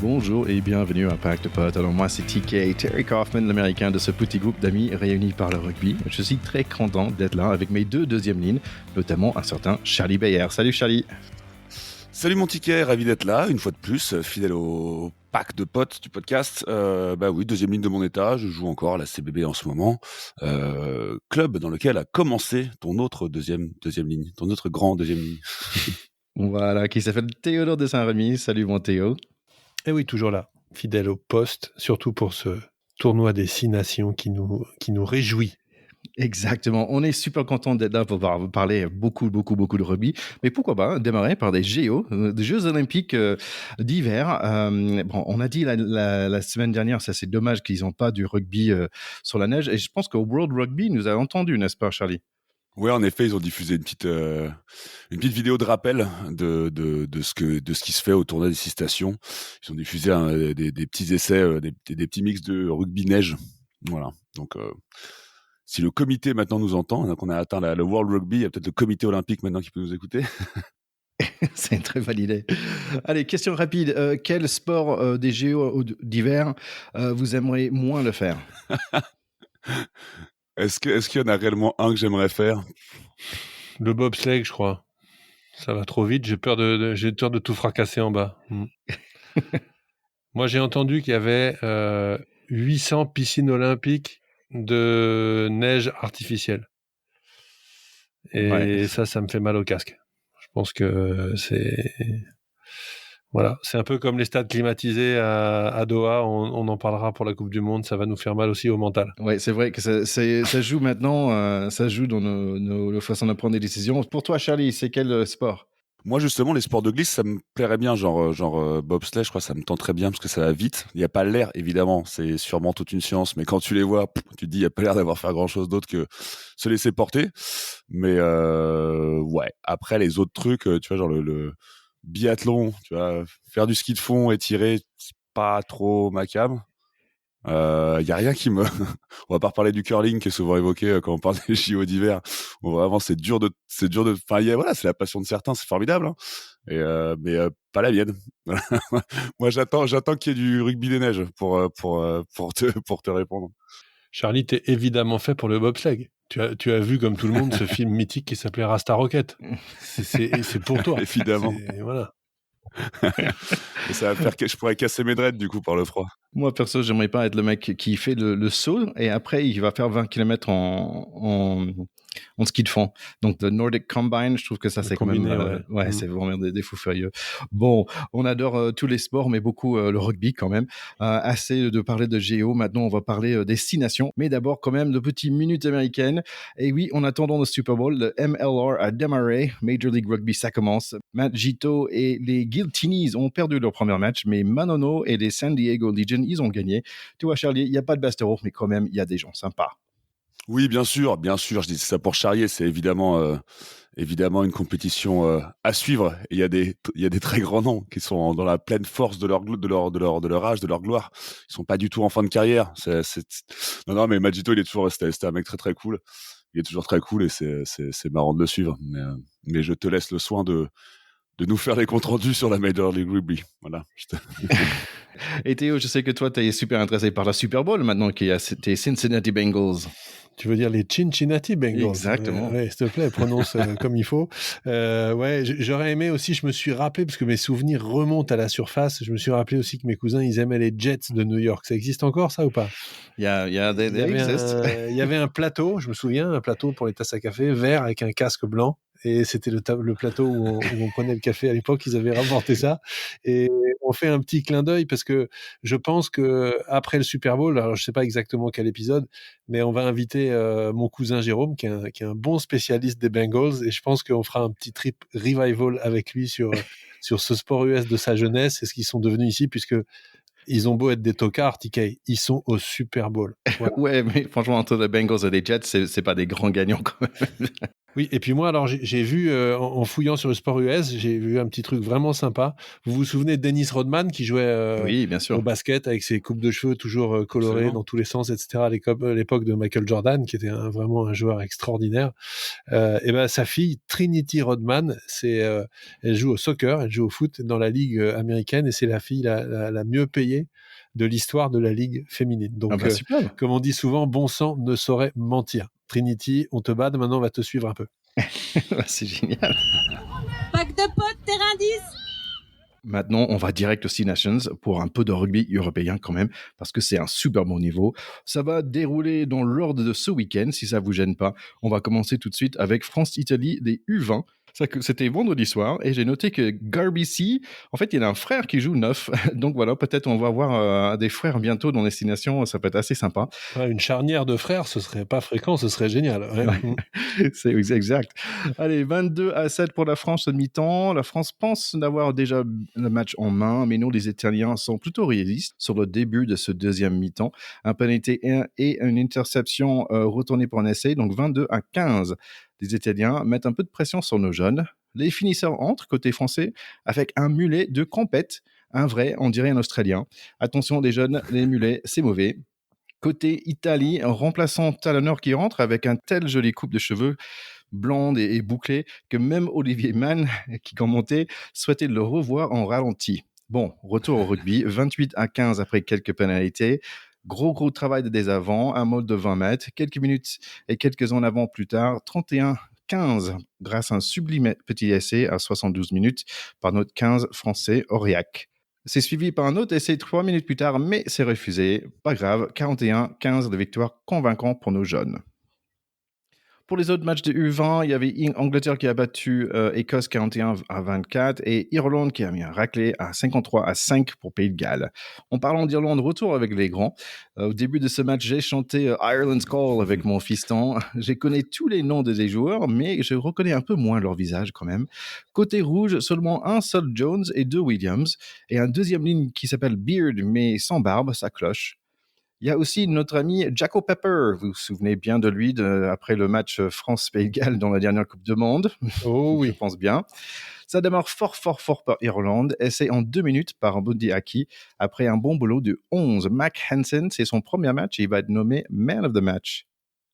bonjour et bienvenue à Pack de Potes. Alors moi c'est TK, Terry Kaufman, l'américain de ce petit groupe d'amis réunis par le rugby. Je suis très content d'être là avec mes deux deuxièmes lignes, notamment un certain Charlie Bayer. Salut Charlie. Salut mon ticket, ravi d'être là, une fois de plus, fidèle au pack de potes du podcast. Oui, deuxième ligne de mon état, je joue encore à la CBB en ce moment. Club dans lequel a commencé ton autre deuxième ligne, ton autre grand deuxième ligne. Voilà, qui s'appelle Théodore de Saint-Rémy. Salut mon Théo. Et oui, toujours là, fidèle au poste, surtout pour ce tournoi des 6 nations qui nous réjouit. Exactement, on est super content d'être là pour parler beaucoup de rugby, mais pourquoi pas démarrer par des JO, des Jeux Olympiques d'hiver. On a dit la semaine dernière, ça c'est dommage qu'ils n'ont pas du rugby sur la neige, et je pense qu'au World Rugby nous a entendu, n'est-ce pas Charlie? Ouais, en effet, ils ont diffusé une petite vidéo de rappel de ce qui se fait au tournoi des 6 stations. Ils ont diffusé des petits essais, des petits mix de rugby neige. Voilà, donc... si le comité maintenant nous entend, donc on a atteint le World Rugby, il y a peut-être le comité olympique maintenant qui peut nous écouter. C'est une très bonne idée. Allez, question rapide. Quel sport des JO d'hiver vous aimeriez moins le faire? Est-ce qu'il y en a réellement un que j'aimerais faire? Le bobsleigh, je crois. Ça va trop vite, j'ai peur de tout fracasser en bas. Moi, j'ai entendu qu'il y avait 800 piscines olympiques de neige artificielle. Et ouais. ça me fait mal au casque. Je pense que c'est... Voilà, c'est un peu comme les stades climatisés à Doha, on en parlera pour la Coupe du Monde, ça va nous faire mal aussi au mental. Oui, c'est vrai que ça joue maintenant, ça joue dans nos façons de prendre des décisions. Pour toi, Charlie, c'est quel sport? Moi, justement, les sports de glisse, ça me plairait bien, genre bobsleigh, je crois, ça me tenterait bien parce que ça va vite. Il n'y a pas l'air, évidemment, c'est sûrement toute une science, mais quand tu les vois, tu te dis, il n'y a pas l'air d'avoir fait grand-chose d'autre que se laisser porter. Mais ouais, après, les autres trucs, tu vois, genre le biathlon, tu vois, faire du ski de fond et tirer, c'est pas trop ma came. Y a rien qui me... On va pas reparler du curling qui est souvent évoqué quand on parle des JO d'hiver. Bon, vraiment, c'est dur de... Enfin, voilà, c'est la passion de certains, c'est formidable. Hein. Mais pas la mienne. Moi, j'attends qu'il y ait du rugby des neiges pour te répondre. Charlie, t'es évidemment fait pour le bobsleigh. Tu as vu, comme tout le monde, ce film mythique qui s'appelait Rasta Rocket. C'est pour toi. Évidemment. Voilà. Et ça va faire que je pourrais casser mes dreads du coup par le froid. Moi perso, j'aimerais pas être le mec qui fait le saut et après il va faire 20 km en ski de fond. Donc le Nordic Combine, je trouve que ça c'est combiné, quand même c'est vraiment des fous furieux. Bon, on adore tous les sports mais beaucoup le rugby quand même. Assez de parler de JO, maintenant on va parler des 6 nations, mais d'abord quand même de petites minutes américaines. Et oui, en attendant le Super Bowl, le MLR a démarré, Major League Rugby ça commence. Matt Gito et les Giltinis ont perdu leur premier match, mais Manono et les San Diego Legion, ils ont gagné. Tu vois, Charlie, il n'y a pas de Bastero, mais quand même, il y a des gens sympas. Oui, bien sûr, je dis ça pour charrier, c'est évidemment une compétition à suivre. Et il y a des très grands noms qui sont dans la pleine force de leur âge, de leur gloire. Ils sont pas du tout en fin de carrière. Non, mais Magito, il est toujours c'était un mec très très cool. Il est toujours très cool et c'est marrant de le suivre. Mais je te laisse le soin de nous faire les comptes rendus sur la Major League Rugby. Voilà. Et Théo, je sais que toi, tu es super intéressé par la Super Bowl maintenant qu'il y a tes Cincinnati Bengals. Tu veux dire les Cincinnati Bengals? Exactement. Ouais, s'il te plaît, prononce comme il faut. J'aurais aimé aussi, je me suis rappelé, parce que mes souvenirs remontent à la surface, je me suis rappelé aussi que mes cousins, ils aimaient les Jets de New York. Ça existe encore, ça, ou pas? Il y avait un plateau, je me souviens, un plateau pour les tasses à café, vert avec un casque blanc. Et c'était le plateau où on prenait le café à l'époque, ils avaient rapporté ça. Et on fait un petit clin d'œil parce que je pense que après le Super Bowl, alors je sais pas exactement quel épisode, mais on va inviter mon cousin Jérôme, qui est un bon spécialiste des Bengals, et je pense qu'on fera un petit trip revival avec lui sur ce sport US de sa jeunesse et ce qu'ils sont devenus ici, puisque ils ont beau être des tocards, TK, ils sont au Super Bowl. Voilà. Ouais, mais franchement, entre les Bengals et les Jets, c'est pas des grands gagnants quand même. Oui, et puis moi, alors j'ai vu, en fouillant sur le sport US, j'ai vu un petit truc vraiment sympa. Vous vous souvenez de Dennis Rodman qui jouait Oui, bien au sûr, basket avec ses coupes de cheveux toujours colorées Absolument. dans tous les sens, etc. À l'époque de Michael Jordan, qui était vraiment un joueur extraordinaire. Et ben sa fille Trinity Rodman, elle joue au soccer, elle joue au foot dans la ligue américaine, et c'est la fille la mieux payée de l'histoire de la ligue féminine. ah Donc, bah super. comme on dit souvent, bon sang ne saurait mentir. Trinity, on te bade, maintenant on va te suivre un peu. C'est génial. Pack de potes, terrain 10. Maintenant, on va direct aux Six Nations pour un peu de rugby européen quand même, parce que c'est un super bon niveau. Ça va dérouler dans l'ordre de ce week-end, si ça vous gêne pas. On va commencer tout de suite avec France-Italie des U20. C'était vendredi soir et j'ai noté que Garbici, en fait, il a un frère qui joue 9. Donc voilà, peut-être on va voir des frères bientôt dans les Six Nations. Ça peut être assez sympa. Ouais, une charnière de frères, ce serait pas fréquent, ce serait génial. Ouais. Ouais, c'est exact. Allez, 22-7 pour la France à mi-temps. La France pense d'avoir déjà le match en main, mais non, les Italiens sont plutôt réalistes sur le début de ce deuxième mi-temps. Un penalty et une interception retournée pour un essai, donc 22-15. Les Italiens mettent un peu de pression sur nos jeunes. Les finisseurs entrent côté français avec un mulet de compète. Un vrai, on dirait un Australien. Attention, les jeunes, les mulets, c'est mauvais. Côté Italie, un remplaçant talonneur qui rentre avec un tel joli coupe de cheveux blonde et bouclée que même Olivier Mann, qui commentait, souhaitait le revoir en ralenti. Bon, retour au rugby, 28-15 après quelques pénalités. Gros travail de désavant, un mode de 20 mètres, quelques minutes et quelques en avant plus tard, 31-15 grâce à un sublime petit essai à 72 minutes par notre 15 français Aurillac. C'est suivi par un autre essai 3 minutes plus tard, mais c'est refusé. Pas grave, 41-15 de victoire convaincant pour nos jeunes. Pour les autres matchs de U20, il y avait Angleterre qui a battu Écosse 41-24 et Irlande qui a mis un raclé à 53-5 pour Pays de Galles. En parlant d'Irlande, retour avec les grands. Au début de ce match, j'ai chanté Ireland's Call avec mon fiston. Je connais tous les noms des joueurs, mais je reconnais un peu moins leur visage quand même. Côté rouge, seulement un seul Jones et deux Williams, et un deuxième ligne qui s'appelle Beard, mais sans barbe, ça cloche. Il y a aussi notre ami Jaco Pepper. Vous vous souvenez bien de lui après le match France-Pays de Galles dans la dernière Coupe du Monde. Oh Je oui. pense bien. Ça démarre fort par Irlande. Essai en 2 minutes par Bundy Aki. Après un bon boulot de 11. Mac Hansen, c'est son premier match et il va être nommé Man of the Match.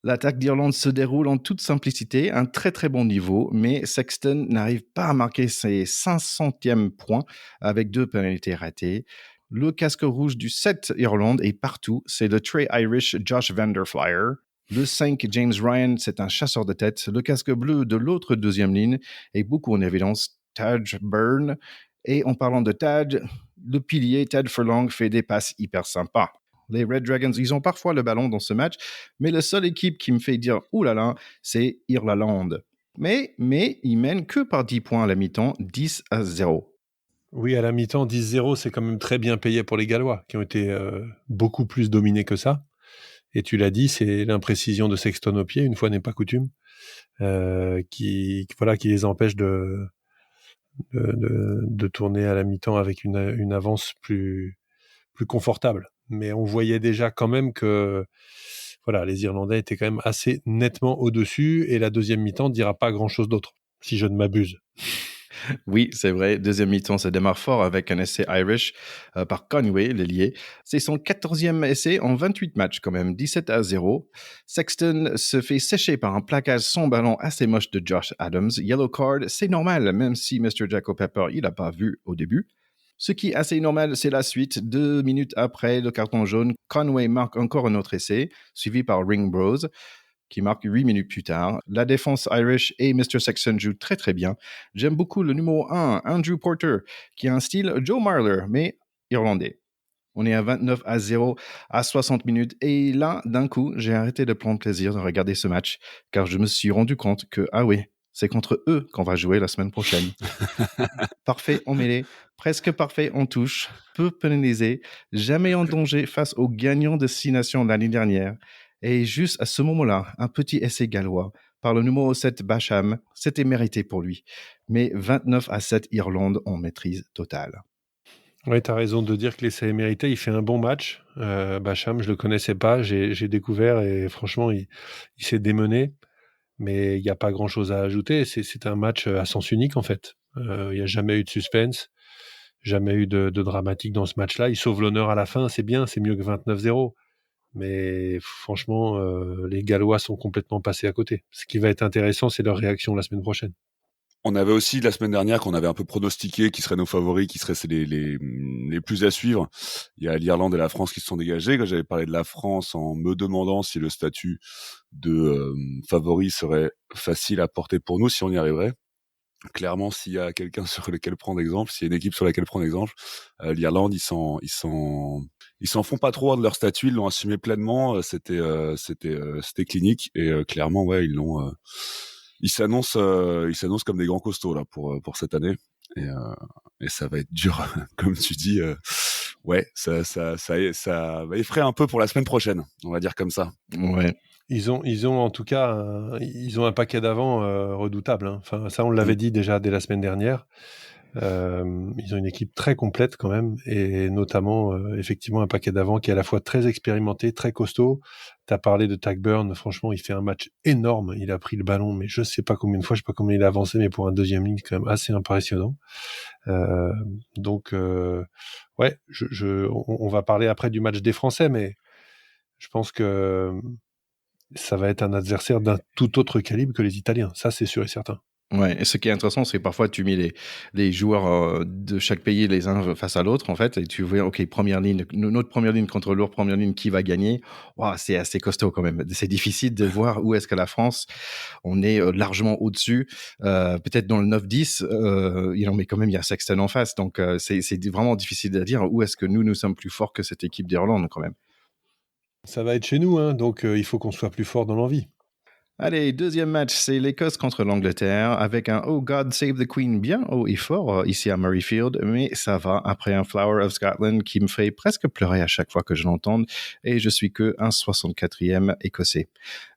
L'attaque d'Irlande se déroule en toute simplicité, un très bon niveau, mais Sexton n'arrive pas à marquer ses 500e points avec 2 pénalités ratées. Le casque rouge du 7 Irlande est partout, c'est le Trey Irish Josh Vanderflyer. Le 5 James Ryan, c'est un chasseur de tête. Le casque bleu de l'autre deuxième ligne est beaucoup en évidence, Taj Byrne. Et en parlant de Taj, le pilier Ted Furlong fait des passes hyper sympas. Les Red Dragons, ils ont parfois le ballon dans ce match, mais la seule équipe qui me fait dire « oulala », c'est Irlande. Mais ils mènent que par 10 points à la mi-temps, 10-0. Oui, à la mi-temps, 10-0, c'est quand même très bien payé pour les Gallois, qui ont été beaucoup plus dominés que ça. Et tu l'as dit, c'est l'imprécision de Sexton au pied, une fois n'est pas coutume, qui les empêche de tourner à la mi-temps avec une avance plus confortable. Mais on voyait déjà quand même que les Irlandais étaient quand même assez nettement au-dessus, et la deuxième mi-temps ne dira pas grand-chose d'autre, si je ne m'abuse. Oui, c'est vrai. Deuxième mi-temps, ça démarre fort avec un essai Irish par Conway, l'ailier. C'est son 14e essai en 28 matchs quand même, 17-0. Sexton se fait sécher par un plaquage sans ballon assez moche de Josh Adams. Yellow card, c'est normal, même si Mr. Jaco Pepper, il n'a pas vu au début. Ce qui est assez normal, c'est la suite. 2 minutes après le carton jaune, Conway marque encore un autre essai, suivi par Ring Bros, qui marque 8 minutes plus tard. La défense Irish et Mr. Sexton jouent très bien. J'aime beaucoup le numéro 1, Andrew Porter, qui a un style Joe Marler, mais irlandais. On est à 29-0 à 60 minutes. Et là, d'un coup, j'ai arrêté de prendre plaisir de regarder ce match, car je me suis rendu compte que, ah oui, c'est contre eux qu'on va jouer la semaine prochaine. Parfait en mêlée, presque parfait en touche, peu pénalisé, jamais en danger face aux gagnants de 6 nations l'année dernière. Et juste à ce moment-là, un petit essai gallois par le numéro 7 Basham, c'était mérité pour lui. Mais 29-7 Irlande en maîtrise totale. Oui, tu as raison de dire que l'essai est mérité. Il fait un bon match. Basham, je le connaissais pas. J'ai découvert, et franchement, il s'est démené. mais il n'y a pas grand-chose à ajouter. C'est un match à sens unique, en fait. Il n'y a jamais eu de suspense, jamais eu de dramatique dans ce match-là. Ils sauvent l'honneur à la fin, c'est bien, c'est mieux que 29-0. Mais franchement, les Gallois sont complètement passés à côté. Ce qui va être intéressant, c'est leur réaction la semaine prochaine. On avait aussi la semaine dernière qu'on avait un peu pronostiqué qui seraient nos favoris, qui seraient les plus à suivre. Il y a l'Irlande et la France qui se sont dégagés. Quand j'avais parlé de la France en me demandant si le statut de favori serait facile à porter pour nous, si on y arriverait. Clairement, s'il y a quelqu'un sur lequel prendre exemple, s'il y a une équipe sur laquelle prendre exemple, l'Irlande, ils s'en font pas trop de leur statut, ils l'ont assumé pleinement. C'était clinique et clairement, ouais, ils s'annoncent comme des grands costauds là pour cette année et ça va être dur, comme tu dis. Ouais, ça va effrayer un peu pour la semaine prochaine, on va dire comme ça. Ouais. Ils ont en tout cas un paquet d'avant redoutable. Hein. Enfin, ça, on l'avait dit déjà dès la semaine dernière. Ils ont une équipe très complète quand même, et notamment effectivement un paquet d'avant qui est à la fois très expérimenté, très costaud. T'as parlé de Tagburn, franchement, il fait un match énorme. Il a pris le ballon, mais je sais pas combien de fois, je sais pas combien il a avancé, mais pour un deuxième ligne, c'est quand même assez impressionnant. Donc, ouais, on va parler après du match des Français, mais je pense que ça va être un adversaire d'un tout autre calibre que les Italiens. Ça, c'est sûr et certain. Ouais, et ce qui est intéressant, c'est que parfois tu mets les joueurs de chaque pays les uns face à l'autre, en fait, et tu vois, OK, première ligne, notre première ligne contre leur première ligne, qui va gagner? Waouh, c'est assez costaud quand même. C'est difficile de voir où est-ce que la France, on est largement au-dessus, peut-être dans le 9-10, mais quand même, il y a Sexton en face, donc c'est vraiment difficile à dire où est-ce que nous sommes plus forts que cette équipe d'Irlande quand même. Ça va être chez nous, hein, donc il faut qu'on soit plus fort dans l'envie. Allez, deuxième match, c'est l'Écosse contre l'Angleterre, avec un Oh God Save the Queen bien haut et fort ici à Murrayfield, mais ça va après un Flower of Scotland qui me fait presque pleurer à chaque fois que je l'entende, et je suis que un 64e Écossais.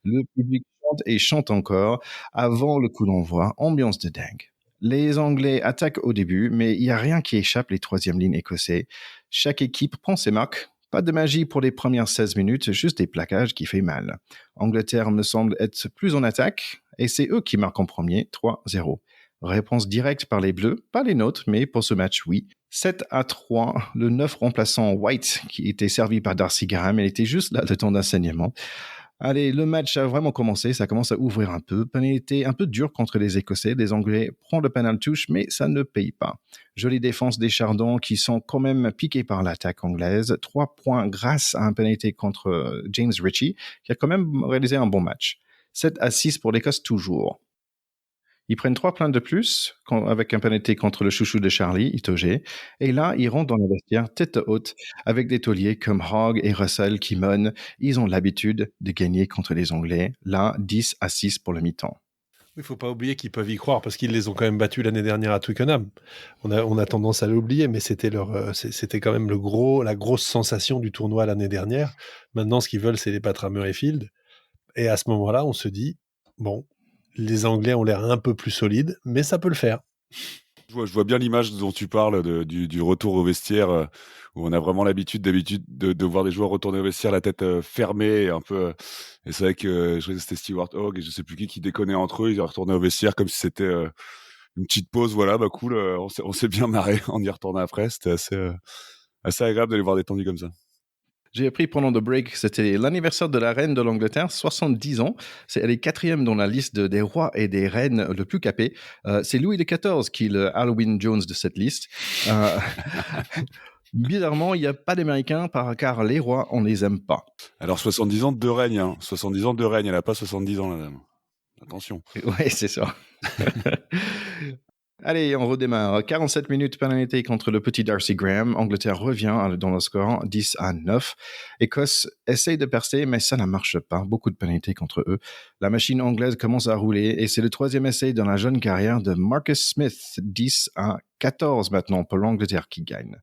Le public chante et chante encore avant le coup d'envoi, ambiance de dingue. Les Anglais attaquent au début, mais il n'y a rien qui échappe les troisième lignes écossais. Chaque équipe prend ses marques. Pas de magie pour les premières 16 minutes, juste des plaquages qui fait mal. Angleterre me semble être plus en attaque, et c'est eux qui marquent en premier, 3-0. Réponse directe par les Bleus, pas les nôtres, mais pour ce match, oui. 7-3, le 9 remplaçant White, qui était servi par Darcy Graham, elle était juste là de temps d'enseignement. Allez, le match a vraiment commencé, ça commence à ouvrir un peu. Pénalité un peu dur contre les Écossais, les Anglais prennent le penalty touche, mais ça ne paye pas. Jolie défense des Chardons qui sont quand même piqués par l'attaque anglaise. 3 points grâce à un pénalité contre James Ritchie, qui a quand même réalisé un bon match. 7-6 pour l'Écosse toujours. Ils prennent 3 plaintes de plus avec un pénalité contre le chouchou de Charlie, Itoje. Et là, ils rentrent dans le vestiaire tête haute avec des tauliers comme Hogg et Russell qui monnent. Ils ont l'habitude de gagner contre les Anglais. Là, 10-6 pour le mi-temps. Il ne faut pas oublier qu'ils peuvent y croire parce qu'ils les ont quand même battus l'année dernière à Twickenham. On a tendance à l'oublier, mais c'était quand même la grosse sensation du tournoi l'année dernière. Maintenant, ce qu'ils veulent, c'est les battre à Murrayfield. Et à ce moment-là, on se dit, bon, les Anglais ont l'air un peu plus solides, mais ça peut le faire. Je vois bien l'image dont tu parles du retour au vestiaire où on a vraiment l'habitude de voir des joueurs retourner au vestiaire la tête fermée un peu. Et c'est vrai que je crois que c'était Stewart Hogg et je sais plus qui déconnait entre eux. Ils retournaient au vestiaire comme si c'était une petite pause. Voilà, bah cool. On s'est bien marré en y retournant après. C'était assez agréable de les voir détendus comme ça. J'ai appris pendant le break, c'était l'anniversaire de la reine de l'Angleterre, 70 ans. Elle est 4e dans la liste des rois et des reines le plus capé. C'est Louis XIV qui est le Halloween Jones de cette liste. Bizarrement, il n'y a pas d'Américains car les rois, on les aime pas. Alors 70 ans de règne, hein. 70 ans de règne, elle n'a pas 70 ans la dame. Attention. Ouais, c'est ça. Allez, on redémarre. 47 minutes pénalité contre le petit Darcy Graham. Angleterre revient dans le score 10-9. Écosse essaye de percer, mais ça ne marche pas. Beaucoup de pénalités contre eux. La machine anglaise commence à rouler et c'est le 3e essai dans la jeune carrière de Marcus Smith. 10-14 maintenant pour l'Angleterre qui gagne.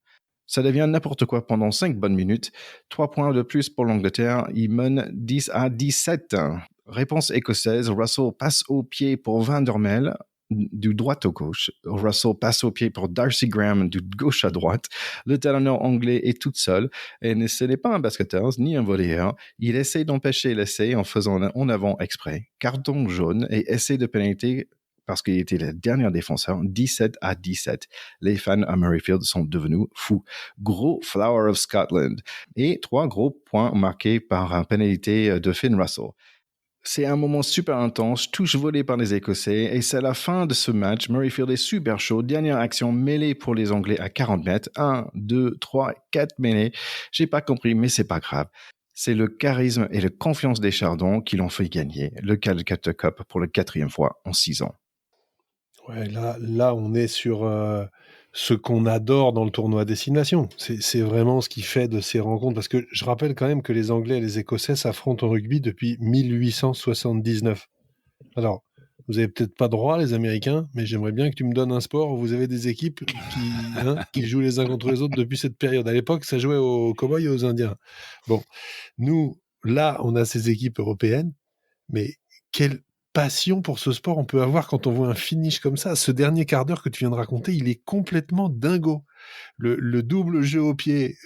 Ça devient n'importe quoi pendant 5 bonnes minutes. 3 points de plus pour l'Angleterre. Ils mènent 10-17. Réponse écossaise. Russell passe au pied pour Van der Mel. du droite au gauche. Russell passe au pied pour Darcy Graham du gauche à droite. Le talonneur anglais est tout seul et ce n'est pas un basketteur ni un volleyeur. Il essaie d'empêcher l'essai en faisant en avant exprès. Carton jaune et essai de pénalité parce qu'il était le dernier défenseur, 17-17. Les fans à Murrayfield sont devenus fous. Gros Flower of Scotland. Et 3 gros points marqués par une pénalité de Finn Russell. C'est un moment super intense, touche volée par les Écossais, et c'est la fin de ce match. Murrayfield est super chaud. Dernière action mêlée pour les Anglais à 40 mètres. 1, 2, 3, 4 mêlées. J'ai pas compris, mais c'est pas grave. C'est le charisme et la confiance des Chardons qui l'ont fait gagner le Calcutta Cup pour la 4e fois en 6 ans. Ouais, là, on est sur ce qu'on adore dans le tournoi Destination. C'est vraiment ce qui fait de ces rencontres. Parce que je rappelle quand même que les Anglais et les Écossais s'affrontent au rugby depuis 1879. Alors, vous avez peut-être pas droit, les Américains, mais j'aimerais bien que tu me donnes un sport où vous avez des équipes qui jouent les uns contre les autres depuis cette période. À l'époque, ça jouait aux Cowboys et aux Indiens. Bon, nous, là, on a ces équipes européennes, mais quelle passion pour ce sport on peut avoir quand on voit un finish comme ça. Ce dernier quart d'heure que tu viens de raconter, il est complètement dingo. Le double jeu au pied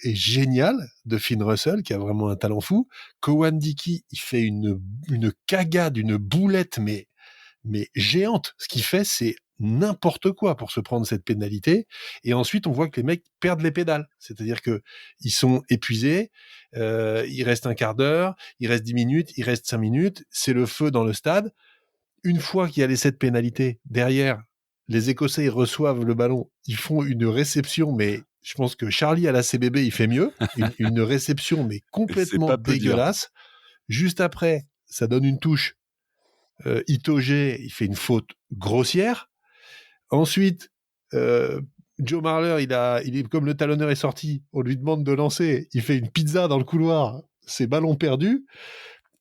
est génial de Finn Russell, qui a vraiment un talent fou. Cowan Dickey, il fait une cagade, une boulette, mais géante. Ce qu'il fait, c'est n'importe quoi pour se prendre cette pénalité. Et ensuite, on voit que les mecs perdent les pédales. C'est-à-dire que ils sont épuisés. Il reste un quart d'heure, il reste 10 minutes, il reste 5 minutes. C'est le feu dans le stade. Une fois qu'il y a les 7 pénalités, derrière, les Écossais, ils reçoivent le ballon. Ils font une réception, mais je pense que Charlie à la CBB, il fait mieux. Une réception, mais complètement dégueulasse. Juste après, ça donne une touche. Itoge, il fait une faute grossière. Ensuite, Joe Marler, il est comme le talonneur est sorti, on lui demande de lancer, il fait une pizza dans le couloir, c'est ballon perdu.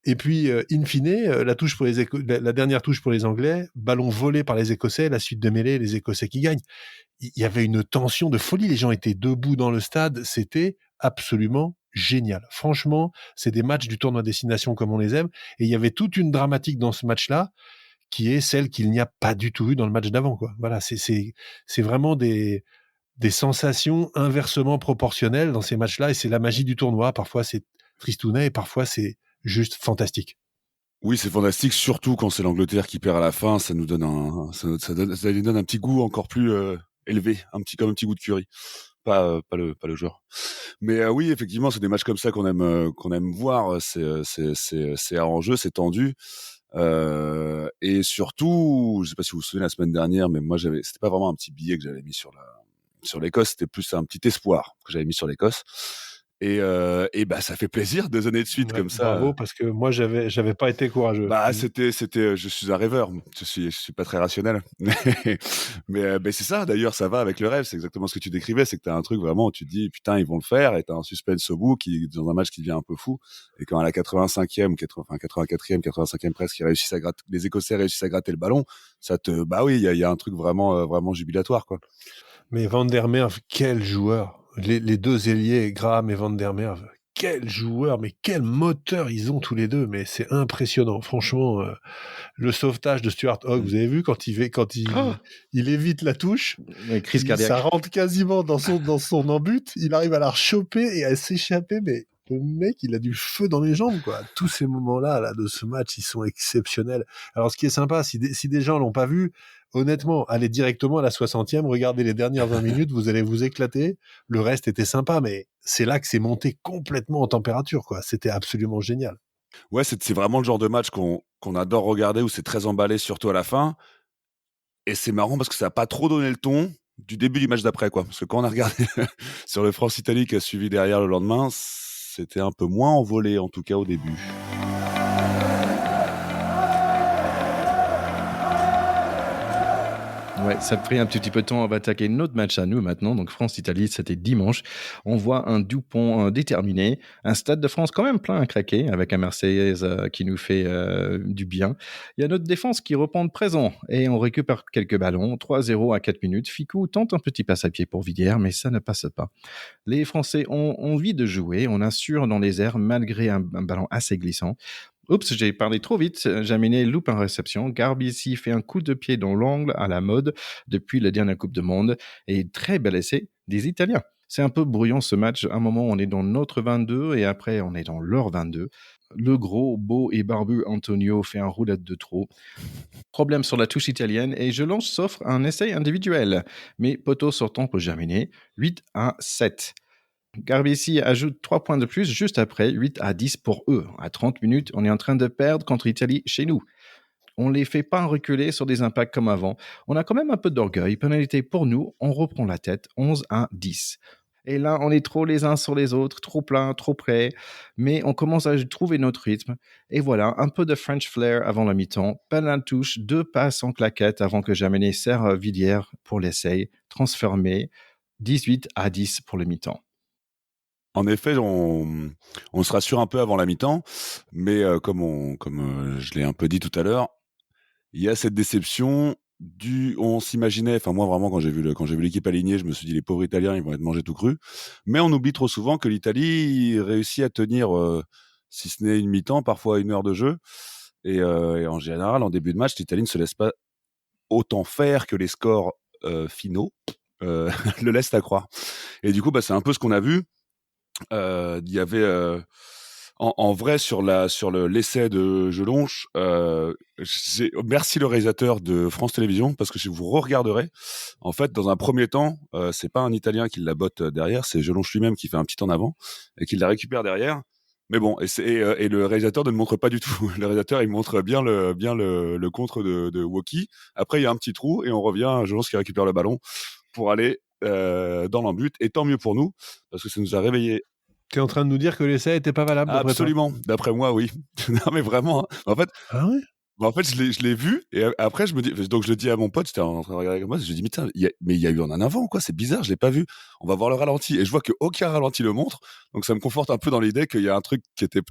Et puis, in fine, la dernière touche pour les Anglais, ballon volé par les Écossais, la suite de mêlée, les Écossais qui gagnent. Il y avait une tension de folie, les gens étaient debout dans le stade, c'était absolument génial. Franchement, c'est des matchs du tournoi Destination comme on les aime, et il y avait toute une dramatique dans ce match-là, qui est celle qu'il n'y a pas du tout eu dans le match d'avant, quoi. Voilà, c'est vraiment des sensations inversement proportionnelles dans ces matchs-là, et c'est la magie du tournoi. Parfois, c'est tristounet, et parfois, c'est juste fantastique. Oui, c'est fantastique, surtout quand c'est l'Angleterre qui perd à la fin. Ça nous donne ça lui donne un petit goût encore plus élevé, comme un petit goût de curry. Pas le joueur. Mais oui, effectivement, c'est des matchs comme ça qu'on aime voir. C'est en jeu, c'est tendu. Et surtout, je sais pas si vous vous souvenez la semaine dernière, mais moi c'était pas vraiment un petit billet que j'avais mis sur l'Écosse, c'était plus un petit espoir que j'avais mis sur l'Écosse. Et bah ça fait plaisir 2 années de suite comme ça. Bravo, parce que moi j'avais pas été courageux. Bah c'était je suis un rêveur, je suis pas très rationnel. mais c'est ça d'ailleurs, ça va avec le rêve, c'est exactement ce que tu décrivais, c'est que tu as un truc vraiment où tu te dis putain, ils vont le faire, et tu as un suspense au bout qui dans un match qui devient un peu fou, et quand à la 84e, 85e presque, les Écossais réussissent à gratter le ballon, bah oui, il y a un truc vraiment jubilatoire, quoi. Mais Van der Merwe, quel joueur. Les deux ailiers, Graham et Van der Merwe, quel joueur, mais quel moteur ils ont tous les deux, mais c'est impressionnant. Franchement, le sauvetage de Stuart Hogg, vous avez vu quand il évite la touche, crise cardiaque. Ça rentre quasiment dans son embut, il arrive à la choper et à s'échapper, mais le mec, il a du feu dans les jambes, quoi. Tous ces moments-là, là, de ce match, ils sont exceptionnels. Alors, ce qui est sympa, si des gens l'ont pas vu, honnêtement, allez directement à la 60e, regardez les dernières 20 minutes, vous allez vous éclater. Le reste était sympa, mais c'est là que c'est monté complètement en température, quoi. C'était absolument génial. Ouais, c'est vraiment le genre de match qu'on adore regarder, où c'est très emballé, surtout à la fin. Et c'est marrant parce que ça n'a pas trop donné le ton du début du match d'après, quoi. Parce que quand on a regardé sur le France-Italie qui a suivi derrière le lendemain, c'était un peu moins envolé, en tout cas au début. Ouais, ça a pris un petit peu de temps. On va attaquer notre match à nous maintenant. Donc France-Italie, c'était dimanche. On voit un Dupont déterminé, un Stade de France quand même plein à craquer, avec un Marseillais qui nous fait du bien. Il y a notre défense qui reprend de présent et on récupère quelques ballons. 3-0 à 4 minutes. Ficou tente un petit passe à pied pour Villiers, mais ça ne passe pas. Les Français ont envie de jouer. On assure dans les airs malgré un ballon assez glissant. Oups, j'ai parlé trop vite. Jaminet loupe en réception. Garbisi fait un coup de pied dans l'angle à la mode depuis la dernière Coupe du Monde. Et très bel essai des Italiens. C'est un peu brouillon ce match. À un moment, on est dans notre 22 et après, on est dans leur 22. Le gros, beau et barbu Antonio fait un roulette de trop. Problème sur la touche italienne et Jelonge s'offre un essai individuel. Mais poteau sortant pour Jaminet, 8-7. Garbisi ajoute 3 points de plus juste après, 8-10 pour eux. À 30 minutes, on est en train de perdre contre l'Italie chez nous. On ne les fait pas reculer sur des impacts comme avant. On a quand même un peu d'orgueil. Pénalité pour nous, on reprend la tête, 11-10. Et là, on est trop les uns sur les autres, trop plein, trop près. Mais on commence à trouver notre rythme. Et voilà, un peu de French flair avant la mi-temps. Pas touche, 2 passes en claquette avant que Jaminet serre Villiers pour l'essai. Transformé, 18-10 pour le mi-temps. En effet, on se rassure un peu avant la mi-temps, mais comme je l'ai un peu dit tout à l'heure, il y a cette déception on s'imaginait, enfin moi vraiment quand j'ai vu l'équipe alignée, je me suis dit les pauvres Italiens, ils vont être mangés tout crus. Mais on oublie trop souvent que l'Italie réussit à tenir, si ce n'est une mi-temps, parfois 1 heure de jeu. Et en général, en début de match, l'Italie ne se laisse pas autant faire que les scores finaux le laissent à croire. Et du coup, c'est un peu ce qu'on a vu. Il y avait en vrai sur l'essai de Jelonche, merci le réalisateur de France Télévisions parce que si vous regarderez, en fait, dans un premier temps, c'est pas un Italien qui la botte derrière, c'est Jelonche lui-même qui fait un petit en avant et qui la récupère derrière. Mais bon, et le réalisateur ne le montre pas du tout. Le réalisateur, il montre bien le contre de Woki. Après, il y a un petit trou et on revient à Jelonche qui récupère le ballon pour aller dans l'embut. Et tant mieux pour nous parce que ça nous a réveillé. Tu es en train de nous dire que l'essai n'était pas valable d'après toi? Absolument, d'après moi, oui. Non, mais vraiment. Hein. Ah ouais? En fait, je l'ai vu et après je me dis, donc je le dis à mon pote, j'étais en train de regarder avec moi, je lui dis mais il y a eu un avant quoi, c'est bizarre, je l'ai pas vu. On va voir le ralenti et je vois que aucun ralenti le montre, donc ça me conforte un peu dans l'idée qu'il y a un truc qui était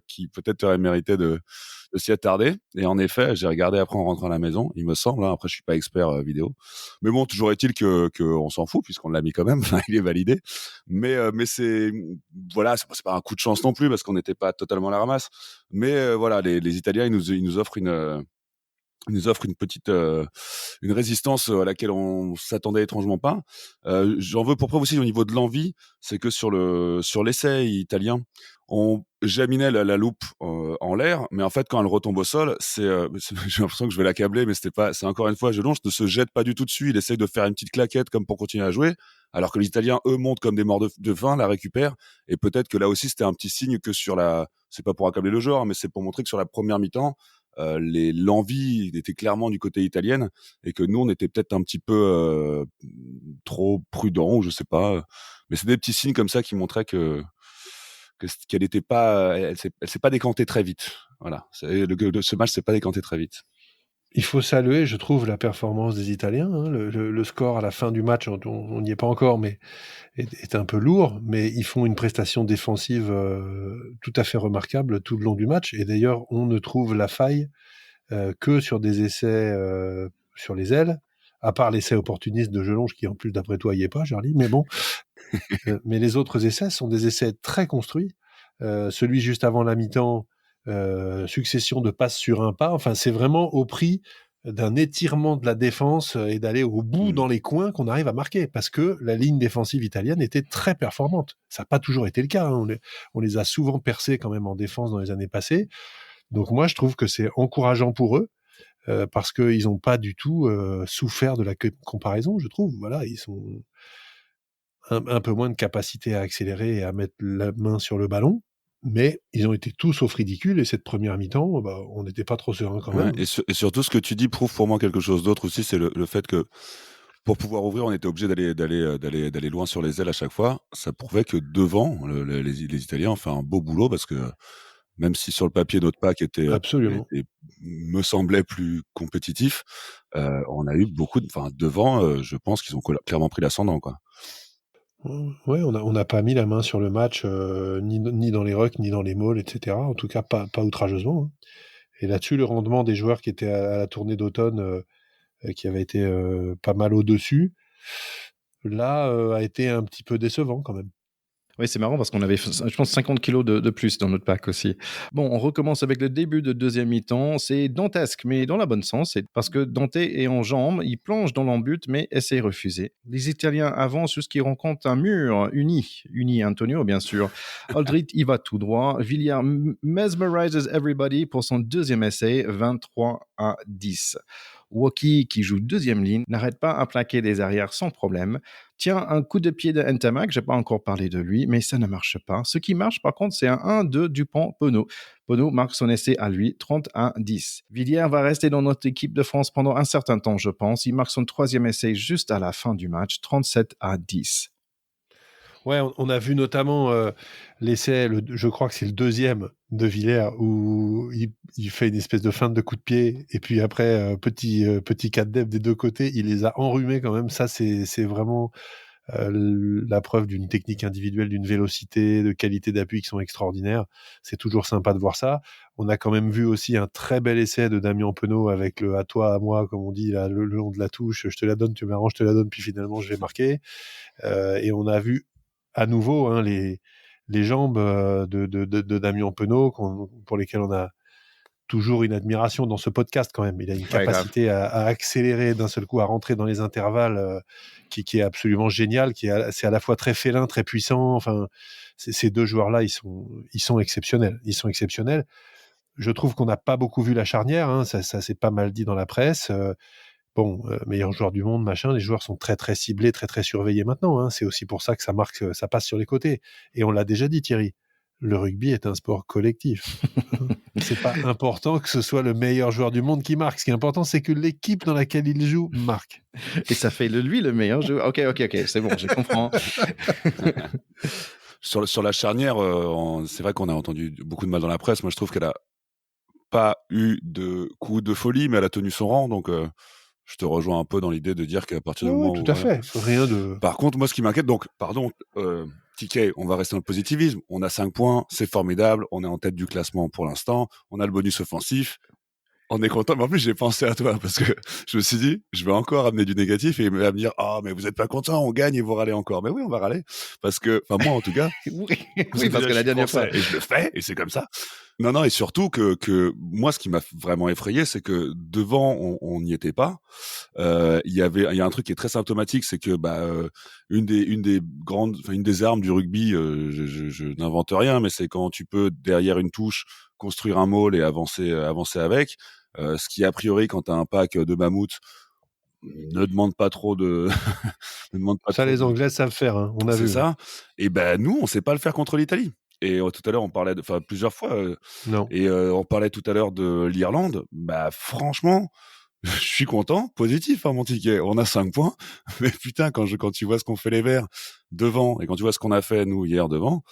qui peut-être aurait mérité de s'y attarder. Et en effet, j'ai regardé après en rentrant à la maison, il me semble. Hein, après, je suis pas expert vidéo, mais bon, toujours est-il que on s'en fout puisqu'on l'a mis quand même, il est validé. Mais voilà, c'est pas un coup de chance non plus parce qu'on n'était pas totalement à la ramasse. Mais voilà, les Italiens, ils nous offrent une petite une résistance à laquelle on s'attendait étrangement pas. J'en veux pour preuve aussi au niveau de l'envie, c'est que sur l'essai italien, on Jaminet la loupe en l'air, mais en fait quand elle retombe au sol, j'ai l'impression que je vais l'accabler, mais c'est encore une fois Jelonche ne se jette pas du tout dessus, il essaye de faire une petite claquette comme pour continuer à jouer, alors que les Italiens eux montent comme des morts de faim, la récupèrent, et peut-être que là aussi c'était un petit signe que c'est pas pour accabler le joueur, mais c'est pour montrer que sur la première mi-temps l'envie était clairement du côté italienne et que nous on était peut-être un petit peu trop prudent ou je sais pas, mais c'est des petits signes comme ça qui montraient qu'elle était pas elle s'est pas décantée très vite. Voilà, ce match s'est pas décanté très vite. Il faut saluer, je trouve, la performance des Italiens. Hein. Le score à la fin du match, on n'y est pas encore, mais est un peu lourd. Mais ils font une prestation défensive tout à fait remarquable tout le long du match. Et d'ailleurs, on ne trouve la faille que sur des essais sur les ailes, à part l'essai opportuniste de Jelonge, qui en plus, d'après toi, y est pas, Charlie. Mais bon, mais les autres essais sont des essais très construits. Celui juste avant la mi-temps, succession de passes sur un pas. Enfin, c'est vraiment au prix d'un étirement de la défense et d'aller au bout dans les coins qu'on arrive à marquer, parce que la ligne défensive italienne était très performante. Ça n'a pas toujours été le cas. Hein. On les a souvent percés quand même en défense dans les années passées. Donc moi, je trouve que c'est encourageant pour eux, parce qu'ils n'ont pas du tout souffert de la comparaison, je trouve. Voilà, ils sont un peu moins de capacité à accélérer et à mettre la main sur le ballon, mais ils ont été tous sauf ridicules, et cette première mi-temps, on n'était pas trop serein quand même. Et surtout, ce que tu dis prouve pour moi quelque chose d'autre aussi, c'est le fait que pour pouvoir ouvrir, on était obligé d'aller loin sur les ailes à chaque fois. Ça prouvait que devant, les Italiens ont fait un beau boulot parce que même si sur le papier notre pack Absolument. me semblait plus compétitif, on a eu devant, je pense qu'ils ont clairement pris l'ascendant, quoi. Ouais, on n'a pas mis la main sur le match, ni dans les rucks, ni dans les mauls, etc. En tout cas, pas outrageusement. Hein. Et là-dessus, le rendement des joueurs qui étaient à la tournée d'automne, qui avait été pas mal au-dessus, là, a été un petit peu décevant quand même. Oui, c'est marrant parce qu'on avait, je pense, 50 kilos de plus dans notre pack aussi. Bon, on recommence avec le début de deuxième mi-temps. C'est dantesque, mais dans la bonne sens. C'est parce que Dante est en jambes, il plonge dans l'embut, mais essaie refusé. Les Italiens avancent jusqu'ils rencontrent un mur uni Antonio, bien sûr. Aldrit y va tout droit. Villiers mesmerizes everybody pour son deuxième essai, 23-10. Woki, qui joue deuxième ligne, n'arrête pas à plaquer des arrières sans problème. Tiens, un coup de pied de Ntamak, j'ai pas encore parlé de lui, mais ça ne marche pas. Ce qui marche, par contre, c'est un 1-2 Dupont-Penaud. Penaud marque son essai à lui, 30-10. Villiers va rester dans notre équipe de France pendant un certain temps, je pense. Il marque son troisième essai juste à la fin du match, 37-10. Ouais, on a vu notamment l'essai, je crois que c'est le deuxième de Villiers, où il fait une espèce de feinte de coup de pied, et puis après, petit cat dep des deux côtés, il les a enrhumés quand même. Ça, c'est vraiment la preuve d'une technique individuelle, d'une vélocité, de qualité d'appui qui sont extraordinaires. C'est toujours sympa de voir ça. On a quand même vu aussi un très bel essai de Damien Penaud avec le « à toi, à moi », comme on dit, là, le long de la touche, je te la donne, tu m'arranges, je te la donne, puis finalement je vais marquer. Et on a vu à nouveau les jambes de Damien Penaud, pour lesquelles on a toujours une admiration dans ce podcast quand même. Il a une capacité à accélérer d'un seul coup, à rentrer dans les intervalles qui est absolument génial, c'est à la fois très félin, très puissant. Enfin, ces deux joueurs-là, ils sont exceptionnels. Ils sont exceptionnels. Je trouve qu'on n'a pas beaucoup vu la charnière, hein, ça s'est pas mal dit dans la presse. Meilleur joueur du monde, machin, les joueurs sont très très ciblés, très très surveillés maintenant, hein. C'est aussi pour ça que ça passe sur les côtés. Et on l'a déjà dit, Thierry, le rugby est un sport collectif. C'est pas important que ce soit le meilleur joueur du monde qui marque. Ce qui est important, c'est que l'équipe dans laquelle il joue marque. Et ça fait lui le meilleur joueur. Ok, c'est bon, je comprends. Sur la charnière, c'est vrai qu'on a entendu beaucoup de mal dans la presse. Moi, je trouve qu'elle a pas eu de coup de folie, mais elle a tenu son rang. Donc, je te rejoins un peu dans l'idée de dire qu'à partir du moment tout à fait. Rien de. Par contre, moi, ce qui m'inquiète, donc, pardon, Ticket, on va rester dans le positivisme. On a 5 points, c'est formidable. On est en tête du classement pour l'instant. On a le bonus offensif. On est content. Mais en plus, j'ai pensé à toi parce que je me suis dit, je vais encore amener du négatif et il va me dire, ah, mais vous êtes pas content, on gagne et vous râlez encore. Mais oui, on va râler. Parce que, enfin, moi, en tout cas. oui, parce que la dernière fois. Et je le fais et c'est comme ça. Non, et surtout que moi, ce qui m'a vraiment effrayé, c'est que devant, on n'y était pas. Il y a un truc qui est très symptomatique, c'est que une des armes du rugby, je n'invente rien, mais c'est quand tu peux derrière une touche construire un maul et avancer avec. Ce qui a priori, quand t'as un pack de mammouths, ne demande pas trop de. Ça, les Anglais savent faire. Hein. On a vu. C'est ça. Et nous, on sait pas le faire contre l'Italie. Et tout à l'heure, on parlait plusieurs fois. Non. Et on parlait tout à l'heure de l'Irlande. Franchement, je suis content, positif, mon ticket. On a 5 points. Mais putain, quand tu vois ce qu'on fait les Verts devant et quand tu vois ce qu'on a fait, nous, hier devant,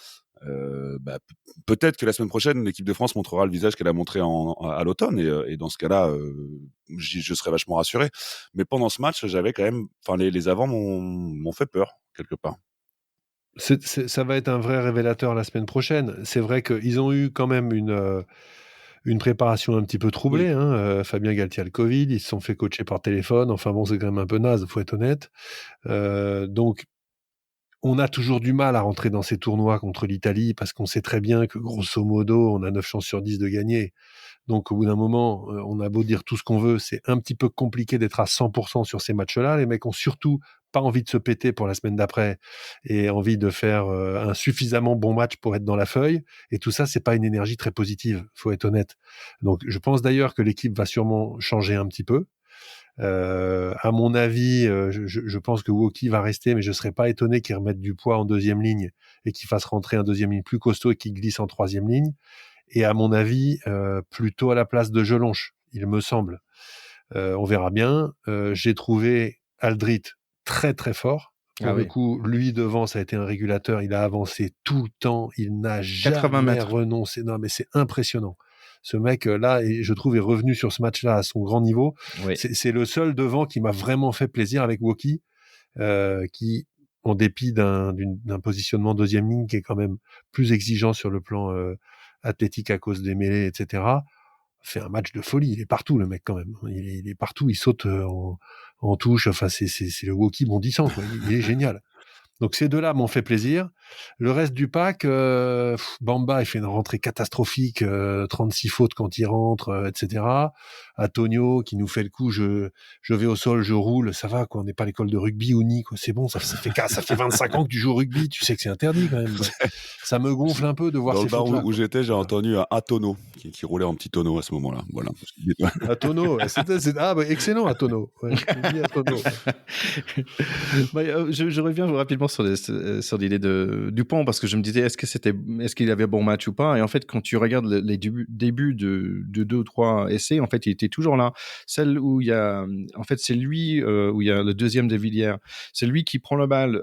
peut-être que la semaine prochaine, l'équipe de France montrera le visage qu'elle a montré à l'automne. Et dans ce cas-là, je serais vachement rassuré. Mais pendant ce match, j'avais quand même, les avants m'ont fait peur, quelque part. Ça va être un vrai révélateur la semaine prochaine. C'est vrai qu'ils ont eu quand même une préparation un petit peu troublée. Oui. Hein. Fabien Galtier a le Covid, ils se sont fait coacher par téléphone. Enfin bon, c'est quand même un peu naze, faut être honnête. Donc, on a toujours du mal à rentrer dans ces tournois contre l'Italie parce qu'on sait très bien que grosso modo, on a 9 chances sur 10 de gagner. Donc, au bout d'un moment, on a beau dire tout ce qu'on veut, c'est un petit peu compliqué d'être à 100% sur ces matchs-là. Les mecs ont surtout pas envie de se péter pour la semaine d'après et envie de faire un suffisamment bon match pour être dans la feuille. Et tout ça, c'est pas une énergie très positive, faut être honnête. Donc, je pense d'ailleurs que l'équipe va sûrement changer un petit peu. À mon avis, je pense que Woki va rester, mais je serais pas étonné qu'il remette du poids en deuxième ligne et qu'il fasse rentrer un deuxième ligne plus costaud et qu'il glisse en troisième ligne. Et à mon avis, plutôt à la place de Jelonche, il me semble. On verra bien. J'ai trouvé Aldrit très très fort. Pour le coup, lui devant, ça a été un régulateur. Il a avancé tout le temps. Il n'a jamais renoncé. Non, mais c'est impressionnant. Ce mec-là, je trouve, est revenu sur ce match-là à son grand niveau. Oui. C'est le seul devant qui m'a vraiment fait plaisir avec Woki, qui, en dépit d'un positionnement deuxième ligne qui est quand même plus exigeant sur le plan athlétique à cause des mêlées, etc., fait un match de folie. Il est partout, le mec, quand même. Il est partout. Il saute en touche. Enfin, c'est le Woki bondissant, quoi. Il est génial. Donc, ces deux-là m'ont fait plaisir. Le reste du pack, Bamba, il fait une rentrée catastrophique, 36 fautes quand il rentre, etc. Antonio qui nous fait le coup, je vais au sol, je roule, ça va quoi, on n'est pas l'école de rugby ou ni quoi, c'est bon, ça fait 25 ans que tu joues au rugby, tu sais que c'est interdit quand même. Ça me gonfle un peu de voir Dans ces le bar fautes-là. où j'étais, j'ai entendu un tonneau qui roulait en petit tonneau à ce moment-là. Voilà. Atono, excellent Atono. Ouais, on dit Atono. Je reviens rapidement sur l'idée de Dupont parce que je me disais est-ce qu'il avait bon match ou pas, et en fait quand tu regardes les débuts de 2 ou 3 essais, en fait il était toujours là. Celle où il y a en fait c'est lui où il y a le deuxième de Villiers, c'est lui qui prend la balle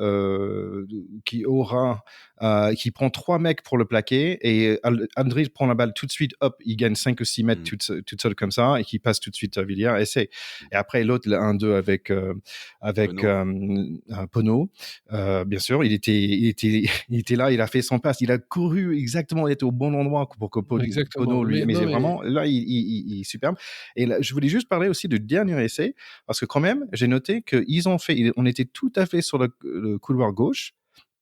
qui prend 3 mecs pour le plaquer, et André prend la balle tout de suite, hop, il gagne 5 ou 6 mètres toute seule comme ça, et qui passe tout de suite à Villiers. Et après l'autre, le 1-2 avec Pono. Bien sûr, il était là, il a fait son passe, il a couru exactement, il était au bon endroit pour que Pono lui. Mais vraiment, là, il est superbe. Et là, je voulais juste parler aussi du dernier essai, parce que quand même, j'ai noté on était tout à fait sur le couloir gauche.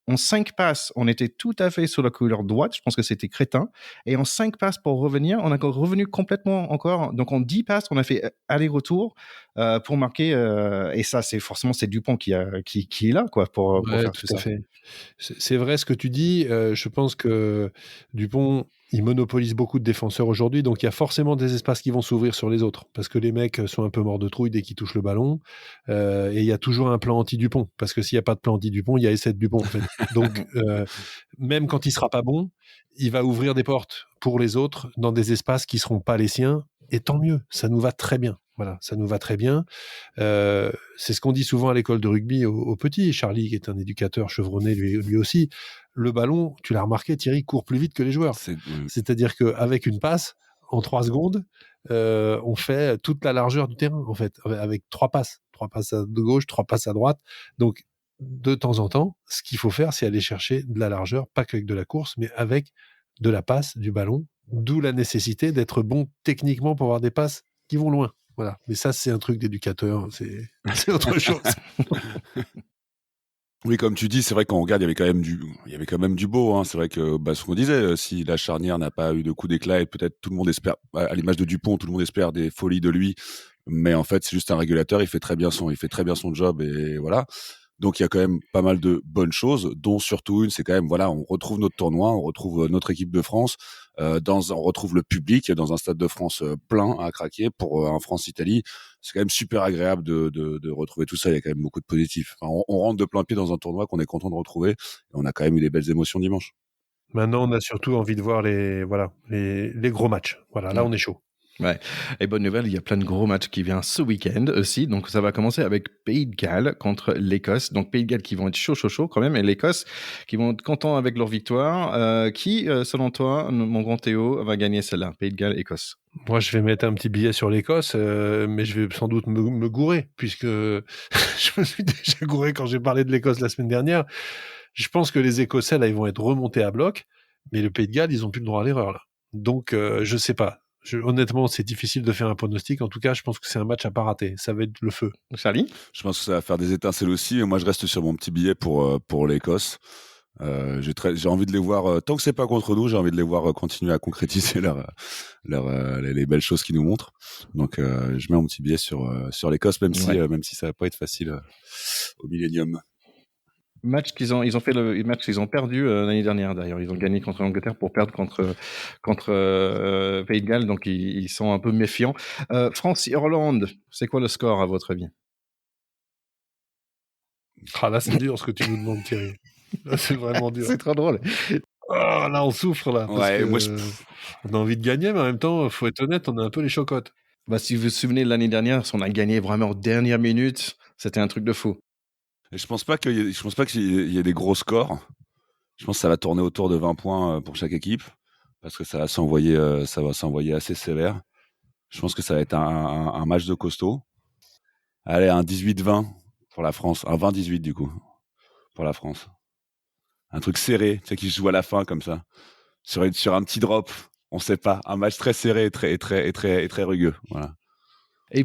En 5 passes, on était tout à fait sur la couloir droite. Je pense que c'était Crétin. Et en 5 passes pour revenir, on a revenu complètement encore. Donc en 10 passes, on a fait aller-retour pour marquer. Et ça, c'est Dupont qui est là, quoi, pour faire tout ça. Fait. C'est vrai ce que tu dis. Je pense que Dupont, il monopolise beaucoup de défenseurs aujourd'hui, donc il y a forcément des espaces qui vont s'ouvrir sur les autres, parce que les mecs sont un peu morts de trouille dès qu'ils touchent le ballon, et il y a toujours un plan anti-Dupont, parce que s'il n'y a pas de plan anti-Dupont, il y a essai de Dupont, en fait. Donc, même quand il sera pas bon, il va ouvrir des portes pour les autres dans des espaces qui seront pas les siens, et tant mieux, ça nous va très bien. Voilà, ça nous va très bien. C'est ce qu'on dit souvent à l'école de rugby aux petits. Charlie, qui est un éducateur chevronné lui aussi, le ballon, tu l'as remarqué, Thierry, court plus vite que les joueurs. C'est-à-dire qu'avec une passe, en 3 secondes, on fait toute la largeur du terrain, en fait, avec 3 passes. 3 passes de gauche, 3 passes à droite. Donc, de temps en temps, ce qu'il faut faire, c'est aller chercher de la largeur, pas qu'avec de la course, mais avec de la passe, du ballon, d'où la nécessité d'être bon techniquement pour avoir des passes qui vont loin. Voilà. Mais ça, c'est un truc d'éducateur, c'est autre chose. Oui, comme tu dis, c'est vrai qu'on regarde, il y avait quand même du beau. Hein. C'est vrai que, ce qu'on disait, si la charnière n'a pas eu de coup d'éclat, et peut-être tout le monde espère, à l'image de Dupont, tout le monde espère des folies de lui, mais en fait, c'est juste un régulateur. Il fait très bien son job, et voilà. Donc il y a quand même pas mal de bonnes choses, dont surtout une, c'est quand même, voilà, on retrouve notre tournoi, on retrouve notre équipe de France, on retrouve le public dans un stade de France plein à craquer pour un France-Italie. C'est quand même super agréable de retrouver tout ça. Il y a quand même beaucoup de positifs. Enfin, on rentre de plein pied dans un tournoi qu'on est content de retrouver, et on a quand même eu des belles émotions dimanche. Maintenant, on a surtout envie de voir les gros matchs. Voilà, là, on est chaud. Ouais. Et bonne nouvelle, il y a plein de gros matchs qui viennent ce week-end aussi. Donc ça va commencer avec Pays de Galles contre l'Écosse. Donc Pays de Galles qui vont être chaud quand même, et l'Écosse qui vont être contents avec leur victoire. Qui, selon toi, mon grand Théo, va gagner celle-là? Pays de Galles, Écosse. Moi, je vais mettre un petit billet sur l'Écosse, mais je vais sans doute me gourer, puisque je me suis déjà gouré quand j'ai parlé de l'Écosse la semaine dernière. Je pense que les Écossais, là, ils vont être remontés à bloc, mais le Pays de Galles, ils n'ont plus le droit à l'erreur, là. Donc, je sais pas. Honnêtement, c'est difficile de faire un pronostic. En tout cas, je pense que c'est un match à pas rater. Ça va être le feu. Charlie? Je pense que ça va faire des étincelles aussi. Moi, je reste sur mon petit billet pour l'Écosse. J'ai envie de les voir, tant que c'est pas contre nous, j'ai envie de les voir continuer à concrétiser les belles choses qu'ils nous montrent. Donc, je mets mon petit billet sur l'Écosse, même si ça va pas être facile au Millennium. Match ils ont fait le match qu'ils ont perdu l'année dernière, d'ailleurs. Ils ont gagné contre l'Angleterre pour perdre contre Pays de Galles, donc ils sont un peu méfiants. France-Irlande, c'est quoi le score à votre avis? Ah, là, c'est dur ce que tu nous demandes, Thierry. Là, c'est vraiment dur. C'est trop drôle. Oh, là, on souffre, là. Parce que on a envie de gagner, mais en même temps, faut être honnête, on a un peu les chocottes. Si vous vous souvenez de l'année dernière, on a gagné vraiment aux dernières minutes. C'était un truc de fou. Et je pense pas qu'il y ait des gros scores. Je pense que ça va tourner autour de 20 points pour chaque équipe, parce que ça va s'envoyer assez sévère. Je pense que ça va être un match de costaud. Allez, un 18-20 pour la France, un 20-18 du coup pour la France. Un truc serré, tu sais, qui se joue à la fin comme ça, sur un petit drop. On sait pas, un match très serré et très rugueux. Voilà. Et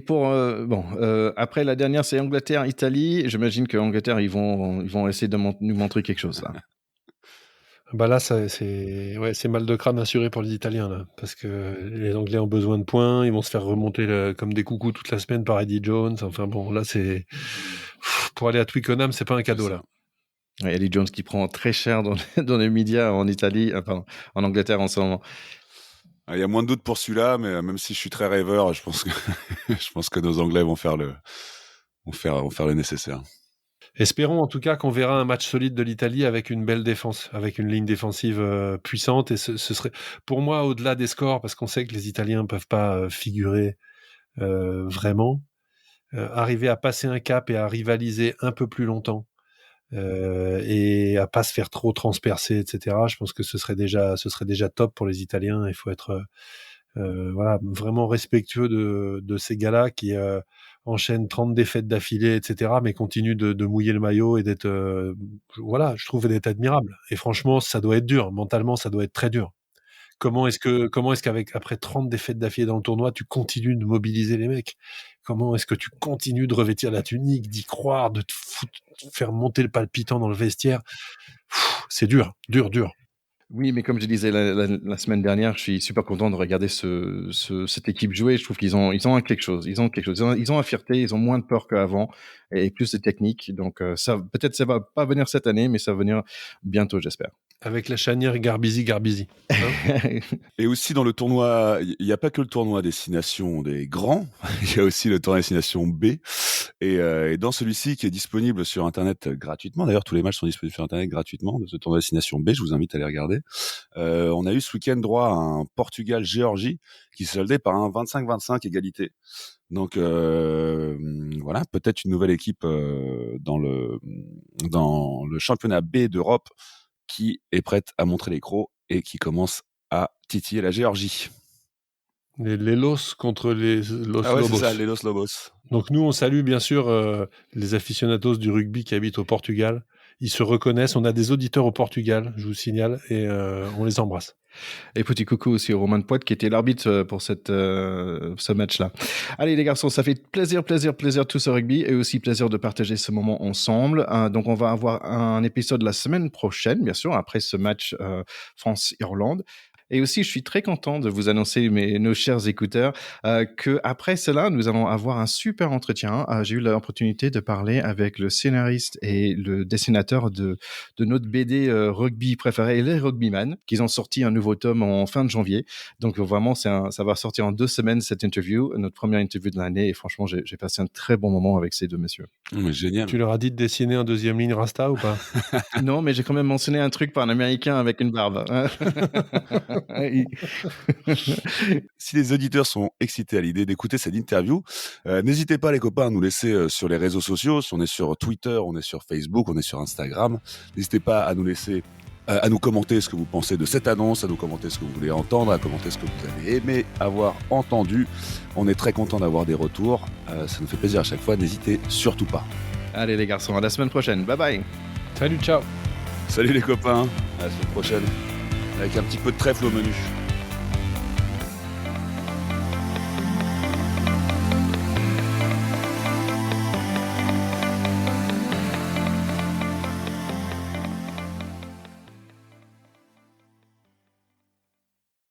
après la dernière, c'est Angleterre-Italie. J'imagine que Angleterre, ils vont essayer de nous montrer quelque chose là. Bah là, c'est mal de crâne assuré pour les Italiens, là, parce que les Anglais ont besoin de points, ils vont se faire remonter comme des coucous toute la semaine par Eddie Jones. Enfin bon, là, pour aller à Twickenham, c'est pas un cadeau, là. Ouais, Eddie Jones qui prend très cher dans les médias en Italie, pardon, en Angleterre en ce moment. Il y a moins de doutes pour celui-là, mais même si je suis très rêveur, je pense que je pense que nos Anglais vont faire le nécessaire. Espérons en tout cas qu'on verra un match solide de l'Italie avec une belle défense, avec une ligne défensive puissante. Et ce serait, pour moi, au-delà des scores, parce qu'on sait que les Italiens ne peuvent pas figurer vraiment, arriver à passer un cap et à rivaliser un peu plus longtemps et à pas se faire trop transpercer, etc. Je pense que ce serait déjà top pour les Italiens. Il faut être voilà, vraiment respectueux de ces gars-là qui enchaînent 30 défaites d'affilée, etc., mais continuent de mouiller le maillot et d'être, voilà, je trouve d'être admirable. Et franchement, ça doit être dur. Mentalement, ça doit être très dur. Comment est-ce après 30 défaites d'affilée dans le tournoi, tu continues de mobiliser les mecs? Comment est-ce que tu continues de revêtir la tunique, d'y croire, de te faire monter le palpitant dans le vestiaire? C'est dur, dur, dur. Oui, mais comme je disais la semaine dernière, je suis super content de regarder cette équipe jouer. Je trouve qu'ils ont quelque chose. Ils ont quelque chose. Ils ont la fierté, ils ont moins de peur qu'avant et plus de technique. Donc ça, peut-être ça va pas venir cette année, mais ça va venir bientôt, j'espère. Avec la chanière Garbizi. Hein. Et aussi dans le tournoi, il n'y a pas que le tournoi Destination des grands, il y a aussi le tournoi Destination B. Et dans celui-ci qui est disponible sur Internet gratuitement, d'ailleurs tous les matchs sont disponibles sur Internet gratuitement, de ce tournoi Destination B, je vous invite à les regarder. On a eu ce week-end droit à un Portugal-Géorgie qui se soldait par un 25-25 égalité. Donc voilà, peut-être une nouvelle équipe dans le championnat B d'Europe qui est prête à montrer les crocs et qui commence à titiller la Géorgie. Les Los contre les Los Ah ouais, Lobos. c'est ça, les Los Lobos. Donc nous, on salue bien sûr les aficionados du rugby qui habitent au Portugal. Ils se reconnaissent. On a des auditeurs au Portugal, je vous signale, et on les embrasse. Et petit coucou aussi au Romain Poit qui était l'arbitre pour ce match-là. Allez les garçons, ça fait plaisir tout ce rugby et aussi plaisir de partager ce moment ensemble. Donc on va avoir un épisode la semaine prochaine, bien sûr, après ce match France-Irlande. Et aussi, je suis très content de vous annoncer, nos chers écouteurs, que après cela, nous allons avoir un super entretien. J'ai eu l'opportunité de parler avec le scénariste et le dessinateur de notre BD rugby préféré, les Rugbyman, qui ont sorti un nouveau tome en fin de janvier. Donc vraiment, ça va sortir en 2 semaines, cette interview, notre première interview de l'année. Et franchement, j'ai passé un très bon moment avec ces deux messieurs. Mais génial. Tu leur as dit de dessiner un deuxième ligne Rasta ou pas? Non, mais j'ai quand même mentionné un truc par un Américain avec une barbe. Si les auditeurs sont excités à l'idée d'écouter cette interview, n'hésitez pas les copains à nous laisser sur les réseaux sociaux. On est sur Twitter, on est sur Facebook, on est sur Instagram. N'hésitez pas à nous laisser, à nous commenter ce que vous pensez de cette annonce, à nous commenter ce que vous voulez entendre, à commenter ce que vous avez aimé avoir entendu. On est très content d'avoir des retours. Ça nous fait plaisir à chaque fois. N'hésitez surtout pas. Allez les garçons, à la semaine prochaine. Bye bye. Salut, ciao. Salut les copains, à la semaine prochaine, avec un petit peu de trèfle au menu.